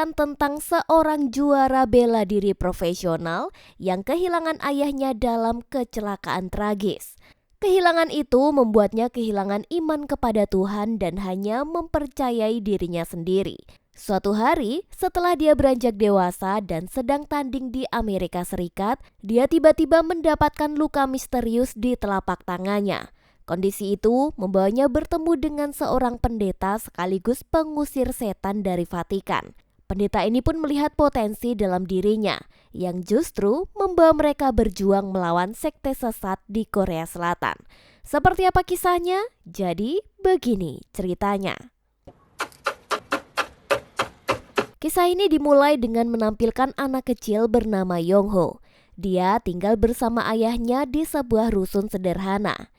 Tentang seorang juara bela diri profesional yang kehilangan ayahnya dalam kecelakaan tragis. Kehilangan itu membuatnya kehilangan iman kepada Tuhan dan hanya mempercayai dirinya sendiri. Suatu hari, setelah dia beranjak dewasa dan sedang tanding di Amerika Serikat, dia tiba-tiba mendapatkan luka misterius di telapak tangannya. Kondisi itu membawanya bertemu dengan seorang pendeta sekaligus pengusir setan dari Vatikan. Pendeta ini pun melihat potensi dalam dirinya yang justru membawa mereka berjuang melawan sekte sesat di Korea Selatan. Seperti apa kisahnya? Jadi begini ceritanya. Kisah ini dimulai dengan menampilkan anak kecil bernama Yongho. Dia tinggal bersama ayahnya di sebuah rusun sederhana.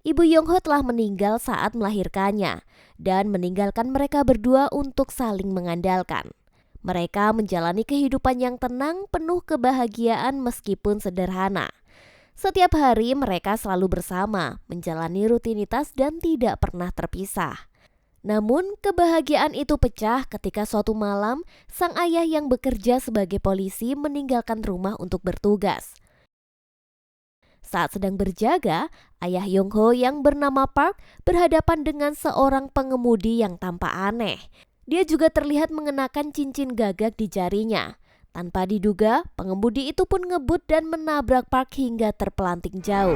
Ibu Yongho telah meninggal saat melahirkannya dan meninggalkan mereka berdua untuk saling mengandalkan. Mereka menjalani kehidupan yang tenang, penuh kebahagiaan meskipun sederhana. Setiap hari mereka selalu bersama, menjalani rutinitas dan tidak pernah terpisah. Namun kebahagiaan itu pecah ketika suatu malam sang ayah yang bekerja sebagai polisi meninggalkan rumah untuk bertugas. Saat sedang berjaga, ayah Yongho yang bernama Park berhadapan dengan seorang pengemudi yang tampak aneh. Dia juga terlihat mengenakan cincin gagak di jarinya. Tanpa diduga, pengemudi itu pun ngebut dan menabrak Park hingga terpelanting jauh.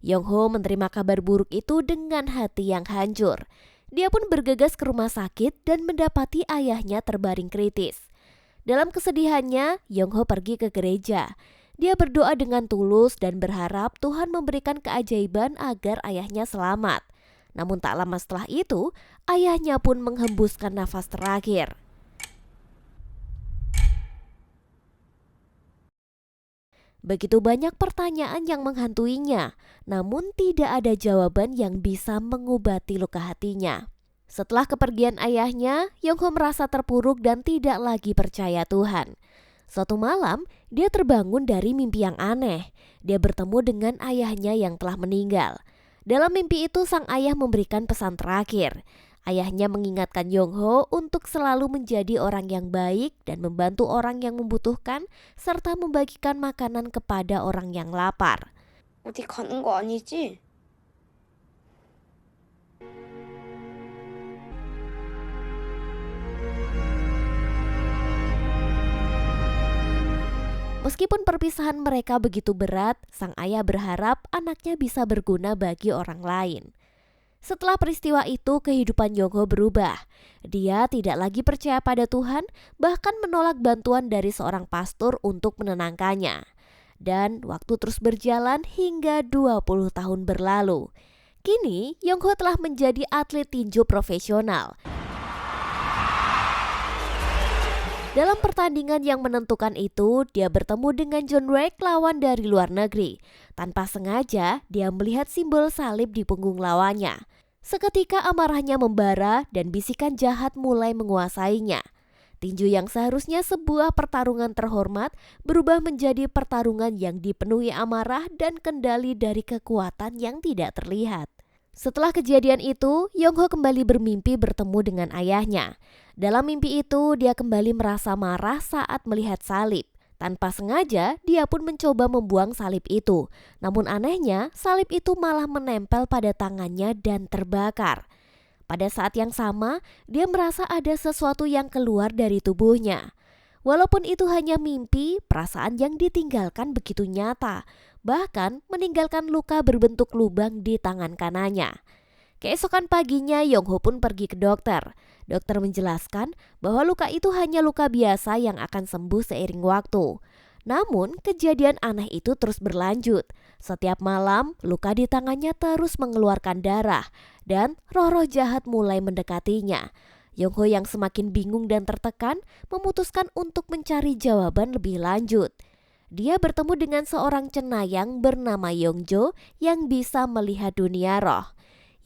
Yongho menerima kabar buruk itu dengan hati yang hancur. Dia pun bergegas ke rumah sakit dan mendapati ayahnya terbaring kritis. Dalam kesedihannya, Yongho pergi ke gereja. Dia berdoa dengan tulus dan berharap Tuhan memberikan keajaiban agar ayahnya selamat. Namun tak lama setelah itu, ayahnya pun menghembuskan nafas terakhir. Begitu banyak pertanyaan yang menghantuinya, namun tidak ada jawaban yang bisa mengobati luka hatinya. Setelah kepergian ayahnya, Yongho merasa terpuruk dan tidak lagi percaya Tuhan. Suatu malam, dia terbangun dari mimpi yang aneh. Dia bertemu dengan ayahnya yang telah meninggal. Dalam mimpi itu, sang ayah memberikan pesan terakhir. Ayahnya mengingatkan Yongho untuk selalu menjadi orang yang baik dan membantu orang yang membutuhkan, serta membagikan makanan kepada orang yang lapar. 어디 가는 거 아니지? Meskipun perpisahan mereka begitu berat, sang ayah berharap anaknya bisa berguna bagi orang lain. Setelah peristiwa itu, kehidupan Yongho berubah. Dia tidak lagi percaya pada Tuhan, bahkan menolak bantuan dari seorang pastor untuk menenangkannya. Dan waktu terus berjalan hingga 20 tahun berlalu. Kini, Yongho telah menjadi atlet tinju profesional. Dalam pertandingan yang menentukan itu, dia bertemu dengan John Wick, lawan dari luar negeri. Tanpa sengaja, dia melihat simbol salib di punggung lawannya. Seketika amarahnya membara dan bisikan jahat mulai menguasainya. Tinju yang seharusnya sebuah pertarungan terhormat berubah menjadi pertarungan yang dipenuhi amarah dan kendali dari kekuatan yang tidak terlihat. Setelah kejadian itu, Yongho kembali bermimpi bertemu dengan ayahnya. Dalam mimpi itu, dia kembali merasa marah saat melihat salib. Tanpa sengaja, dia pun mencoba membuang salib itu. Namun anehnya, salib itu malah menempel pada tangannya dan terbakar. Pada saat yang sama, dia merasa ada sesuatu yang keluar dari tubuhnya. Walaupun itu hanya mimpi, perasaan yang ditinggalkan begitu nyata. Bahkan meninggalkan luka berbentuk lubang di tangan kanannya. Keesokan paginya, Yongho pun pergi ke dokter. Dokter menjelaskan bahwa luka itu hanya luka biasa yang akan sembuh seiring waktu. Namun, kejadian aneh itu terus berlanjut. Setiap malam, luka di tangannya terus mengeluarkan darah dan roh-roh jahat mulai mendekatinya. Yongho yang semakin bingung dan tertekan memutuskan untuk mencari jawaban lebih lanjut. Dia bertemu dengan seorang cenayang bernama Yongjo yang bisa melihat dunia roh.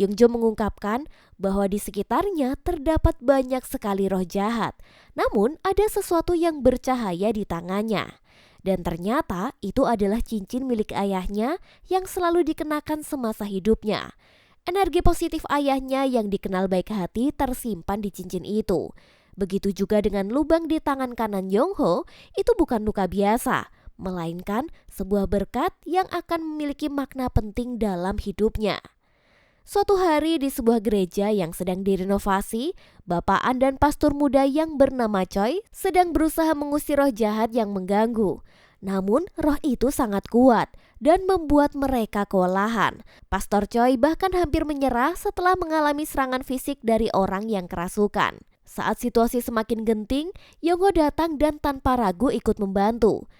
Yongjo mengungkapkan bahwa di sekitarnya terdapat banyak sekali roh jahat. Namun ada sesuatu yang bercahaya di tangannya. Dan ternyata itu adalah cincin milik ayahnya yang selalu dikenakan semasa hidupnya. Energi positif ayahnya yang dikenal baik hati tersimpan di cincin itu. Begitu juga dengan lubang di tangan kanan Yongho, itu bukan luka biasa, melainkan sebuah berkat yang akan memiliki makna penting dalam hidupnya. Suatu hari di sebuah gereja yang sedang direnovasi, bapaan dan pastor muda yang bernama Choi sedang berusaha mengusir roh jahat yang mengganggu. Namun roh itu sangat kuat dan membuat mereka kewalahan. Pastor Choi bahkan hampir menyerah setelah mengalami serangan fisik dari orang yang kerasukan. Saat situasi semakin genting, Yongho datang dan tanpa ragu ikut membantu.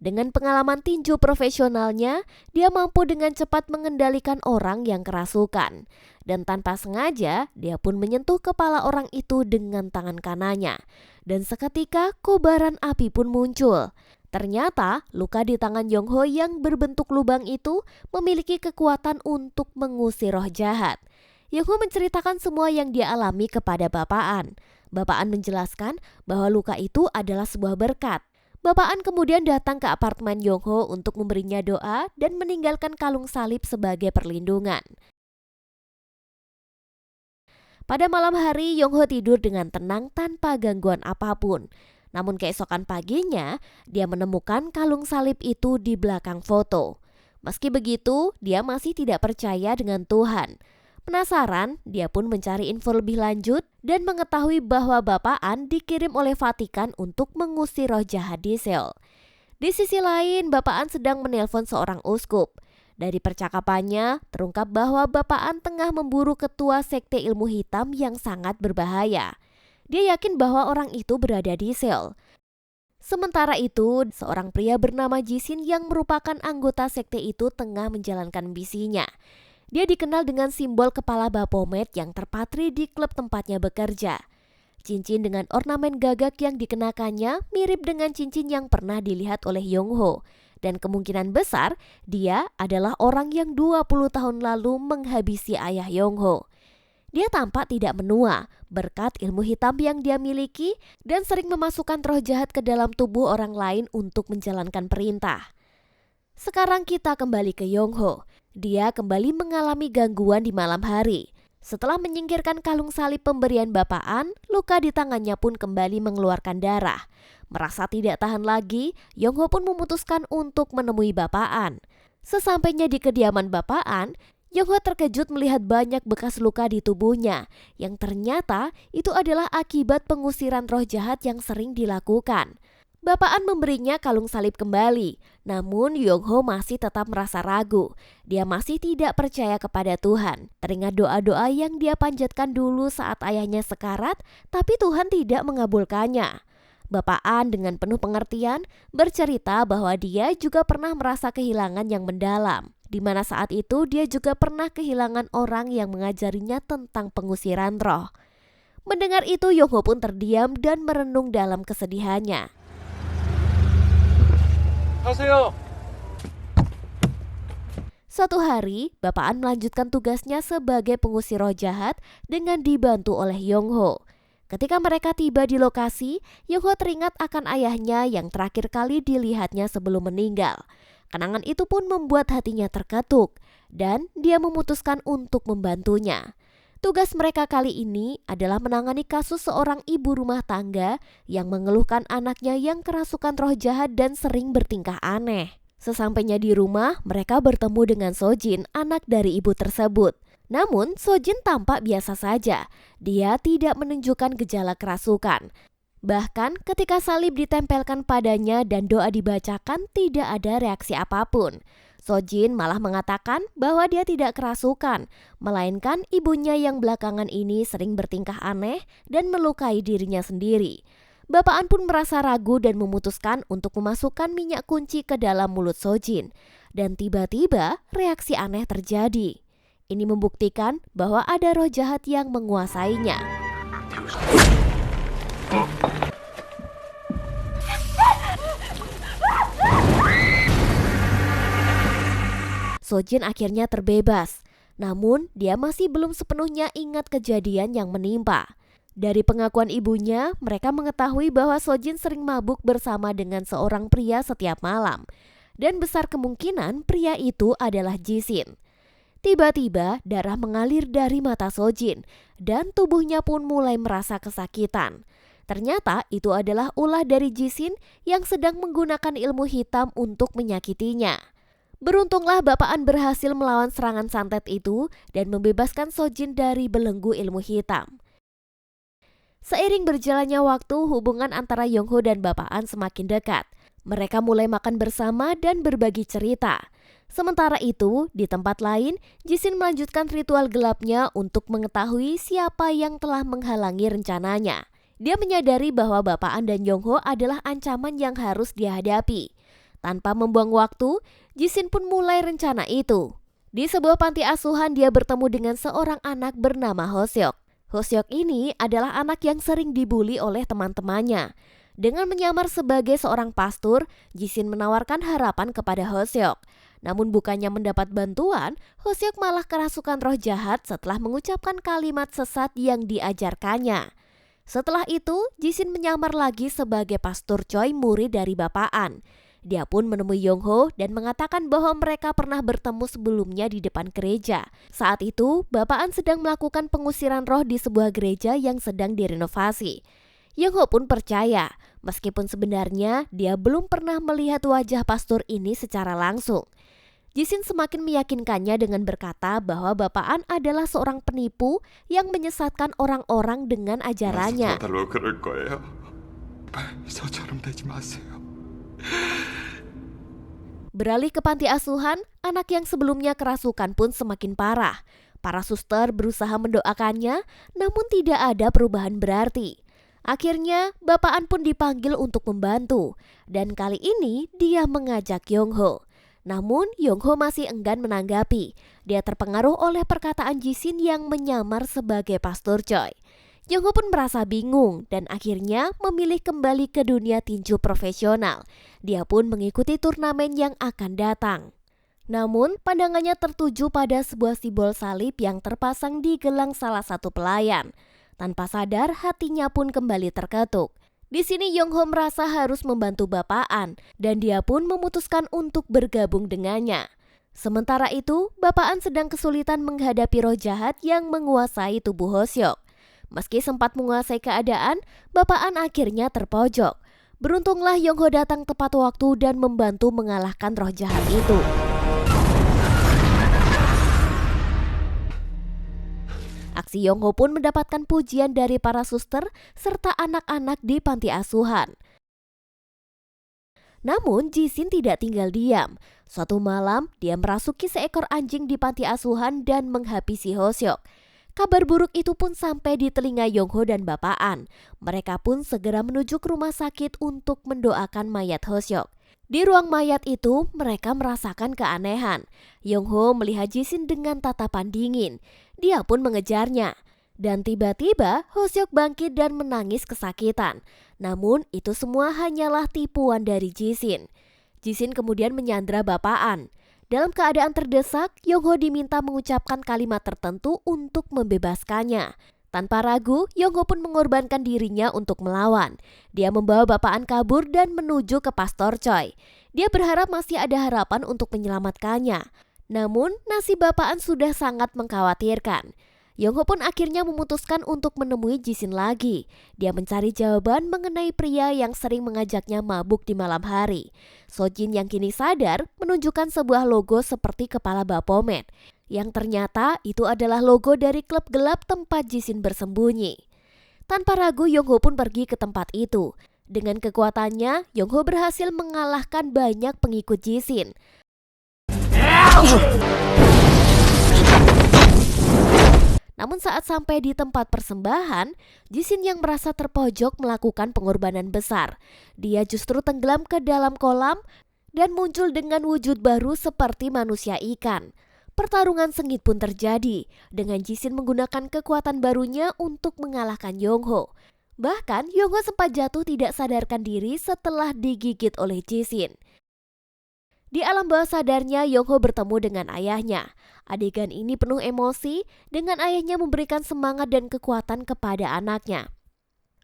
Dengan pengalaman tinju profesionalnya, dia mampu dengan cepat mengendalikan orang yang kerasukan. Dan tanpa sengaja, dia pun menyentuh kepala orang itu dengan tangan kanannya. Dan seketika kobaran api pun muncul. Ternyata luka di tangan Yongho yang berbentuk lubang itu memiliki kekuatan untuk mengusir roh jahat. Yongho menceritakan semua yang dia alami kepada bapaan. Bapaan menjelaskan bahwa luka itu adalah sebuah berkat. Bapaan kemudian datang ke apartemen Yongho untuk memberinya doa dan meninggalkan kalung salib sebagai perlindungan. Pada malam hari, Yongho tidur dengan tenang tanpa gangguan apapun. Namun keesokan paginya, dia menemukan kalung salib itu di belakang foto. Meski begitu, dia masih tidak percaya dengan Tuhan. Penasaran, dia pun mencari info lebih lanjut dan mengetahui bahwa bapaan dikirim oleh Vatikan untuk mengusir roh jahat di Seoul. Di sisi lain, bapaan sedang menelpon seorang uskup. Dari percakapannya, terungkap bahwa bapaan tengah memburu ketua sekte ilmu hitam yang sangat berbahaya. Dia yakin bahwa orang itu berada di Seoul. Sementara itu, seorang pria bernama Jisin yang merupakan anggota sekte itu tengah menjalankan misinya. Dia dikenal dengan simbol kepala Baphomet yang terpatri di klub tempatnya bekerja. Cincin dengan ornamen gagak yang dikenakannya mirip dengan cincin yang pernah dilihat oleh Yongho. Dan kemungkinan besar dia adalah orang yang 20 tahun lalu menghabisi ayah Yongho. Dia tampak tidak menua berkat ilmu hitam yang dia miliki dan sering memasukkan roh jahat ke dalam tubuh orang lain untuk menjalankan perintah. Sekarang kita kembali ke Yongho. Dia kembali mengalami gangguan di malam hari. Setelah menyingkirkan kalung salib pemberian bapaan, luka di tangannya pun kembali mengeluarkan darah. Merasa tidak tahan lagi, Yongho pun memutuskan untuk menemui bapaan. Sesampainya di kediaman bapaan, Yongho terkejut melihat banyak bekas luka di tubuhnya, yang ternyata itu adalah akibat pengusiran roh jahat yang sering dilakukan. Bapaan memberinya kalung salib kembali, namun Yongho masih tetap merasa ragu. Dia masih tidak percaya kepada Tuhan. Teringat doa-doa yang dia panjatkan dulu saat ayahnya sekarat, tapi Tuhan tidak mengabulkannya. Bapaan dengan penuh pengertian bercerita bahwa dia juga pernah merasa kehilangan yang mendalam, di mana saat itu dia juga pernah kehilangan orang yang mengajarinya tentang pengusiran roh. Mendengar itu, Yongho pun terdiam dan merenung dalam kesedihannya. 하세요. Suatu hari, bapaan melanjutkan tugasnya sebagai pengusir roh jahat dengan dibantu oleh Yongho. Ketika mereka tiba di lokasi, Yongho teringat akan ayahnya yang terakhir kali dilihatnya sebelum meninggal. Kenangan itu pun membuat hatinya terketuk dan dia memutuskan untuk membantunya. Tugas mereka kali ini adalah menangani kasus seorang ibu rumah tangga yang mengeluhkan anaknya yang kerasukan roh jahat dan sering bertingkah aneh. Sesampainya di rumah, mereka bertemu dengan Sojin, anak dari ibu tersebut. Namun, Sojin tampak biasa saja. Dia tidak menunjukkan gejala kerasukan. Bahkan ketika salib ditempelkan padanya dan doa dibacakan, tidak ada reaksi apapun. Sojin malah mengatakan bahwa dia tidak kerasukan, melainkan ibunya yang belakangan ini sering bertingkah aneh dan melukai dirinya sendiri. Bapaan pun merasa ragu dan memutuskan untuk memasukkan minyak kunci ke dalam mulut Sojin. Dan tiba-tiba reaksi aneh terjadi. Ini membuktikan bahwa ada roh jahat yang menguasainya. Sojin akhirnya terbebas. Namun dia masih belum sepenuhnya ingat kejadian yang menimpa. Dari pengakuan ibunya, mereka mengetahui bahwa Sojin sering mabuk bersama dengan seorang pria setiap malam. Dan besar kemungkinan pria itu adalah Jisin. Tiba-tiba darah mengalir dari mata Sojin dan tubuhnya pun mulai merasa kesakitan. Ternyata itu adalah ulah dari Jisin yang sedang menggunakan ilmu hitam untuk menyakitinya. Beruntunglah Bapaan berhasil melawan serangan santet itu dan membebaskan Sojin dari belenggu ilmu hitam. Seiring berjalannya waktu, hubungan antara Yongho dan Bapaan semakin dekat. Mereka mulai makan bersama dan berbagi cerita. Sementara itu, di tempat lain, Jisin melanjutkan ritual gelapnya untuk mengetahui siapa yang telah menghalangi rencananya. Dia menyadari bahwa Bapaan dan Yongho adalah ancaman yang harus dia hadapi. Tanpa membuang waktu, Jisin pun mulai rencana itu. Di sebuah panti asuhan, dia bertemu dengan seorang anak bernama Hoseok. Hoseok ini adalah anak yang sering dibully oleh teman-temannya. Dengan menyamar sebagai seorang pastor, Jisin menawarkan harapan kepada Hoseok. Namun bukannya mendapat bantuan, Hoseok malah kerasukan roh jahat setelah mengucapkan kalimat sesat yang diajarkannya. Setelah itu, Jisin menyamar lagi sebagai pastor Choi, murid dari Bapaan. Dia pun menemui Yongho dan mengatakan bahwa mereka pernah bertemu sebelumnya di depan gereja. Saat itu, Bapaan sedang melakukan pengusiran roh di sebuah gereja yang sedang direnovasi. Yongho pun percaya, meskipun sebenarnya dia belum pernah melihat wajah pastor ini secara langsung. Jisin semakin meyakinkannya dengan berkata bahwa Bapaan adalah seorang penipu yang menyesatkan orang-orang dengan ajarannya. Beralih ke panti asuhan, anak yang sebelumnya kerasukan pun semakin parah. Para suster berusaha mendoakannya, namun tidak ada perubahan berarti. Akhirnya, Bapaan pun dipanggil untuk membantu, dan kali ini dia mengajak Yongho. Namun, Yongho masih enggan menanggapi. Dia terpengaruh oleh perkataan Jisin yang menyamar sebagai pastor Choi. Yongho pun merasa bingung dan akhirnya memilih kembali ke dunia tinju profesional. Dia pun mengikuti turnamen yang akan datang. Namun, pandangannya tertuju pada sebuah simbol salib yang terpasang di gelang salah satu pelayan. Tanpa sadar, hatinya pun kembali terketuk. Di sini Yongho merasa harus membantu Bapaan dan dia pun memutuskan untuk bergabung dengannya. Sementara itu, Bapaan sedang kesulitan menghadapi roh jahat yang menguasai tubuh Hoseok. Meski sempat menguasai keadaan, Bapaan akhirnya terpojok. Beruntunglah Yongho datang tepat waktu dan membantu mengalahkan roh jahat itu. Aksi Yongho pun mendapatkan pujian dari para suster serta anak-anak di panti asuhan. Namun Jisin tidak tinggal diam. Suatu malam, dia merasuki seekor anjing di panti asuhan dan menghabisi Hoseok. Kabar buruk itu pun sampai di telinga Yongho dan Bapaan. Mereka pun segera menuju ke rumah sakit untuk mendoakan mayat Hoseok. Di ruang mayat itu, mereka merasakan keanehan. Yongho melihat Jisin dengan tatapan dingin. Dia pun mengejarnya. Dan tiba-tiba Hoseok bangkit dan menangis kesakitan. Namun itu semua hanyalah tipuan dari Jisin. Jisin kemudian menyandra Bapaan. Dalam keadaan terdesak, Yongho diminta mengucapkan kalimat tertentu untuk membebaskannya. Tanpa ragu, Yongho pun mengorbankan dirinya untuk melawan. Dia membawa Bapaan kabur dan menuju ke Pastor Choi. Dia berharap masih ada harapan untuk menyelamatkannya. Namun, nasib Bapaan sudah sangat mengkhawatirkan. Yongho pun akhirnya memutuskan untuk menemui Jisin lagi. Dia mencari jawaban mengenai pria yang sering mengajaknya mabuk di malam hari. Sojin yang kini sadar menunjukkan sebuah logo seperti kepala Baphomet, yang ternyata itu adalah logo dari klub gelap tempat Jisin bersembunyi. Tanpa ragu, Yongho pun pergi ke tempat itu. Dengan kekuatannya, Yongho berhasil mengalahkan banyak pengikut Jisin. Namun saat sampai di tempat persembahan, Jisin yang merasa terpojok melakukan pengorbanan besar. Dia justru tenggelam ke dalam kolam dan muncul dengan wujud baru seperti manusia ikan. Pertarungan sengit pun terjadi, dengan Jisin menggunakan kekuatan barunya untuk mengalahkan Yongho. Bahkan Yongho sempat jatuh tidak sadarkan diri setelah digigit oleh Jisin. Di alam bawah sadarnya, Yongho bertemu dengan ayahnya. Adegan ini penuh emosi dengan ayahnya memberikan semangat dan kekuatan kepada anaknya.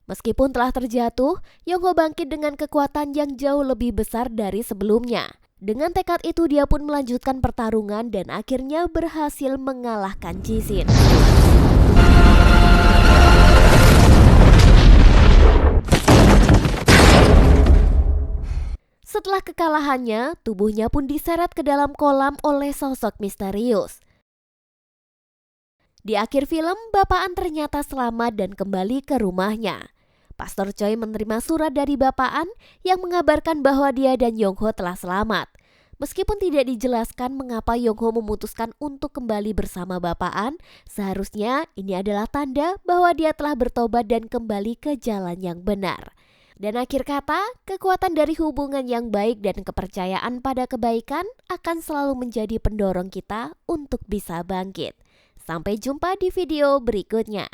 Meskipun telah terjatuh, Yongho bangkit dengan kekuatan yang jauh lebih besar dari sebelumnya. Dengan tekad itu dia pun melanjutkan pertarungan dan akhirnya berhasil mengalahkan Jishin. Setelah kekalahannya, tubuhnya pun diseret ke dalam kolam oleh sosok misterius. Di akhir film, Bapak An ternyata selamat dan kembali ke rumahnya. Pastor Choi menerima surat dari Bapak An yang mengabarkan bahwa dia dan Yongho telah selamat. Meskipun tidak dijelaskan mengapa Yongho memutuskan untuk kembali bersama Bapak An, seharusnya ini adalah tanda bahwa dia telah bertobat dan kembali ke jalan yang benar. Dan akhir kata, kekuatan dari hubungan yang baik dan kepercayaan pada kebaikan akan selalu menjadi pendorong kita untuk bisa bangkit. Sampai jumpa di video berikutnya.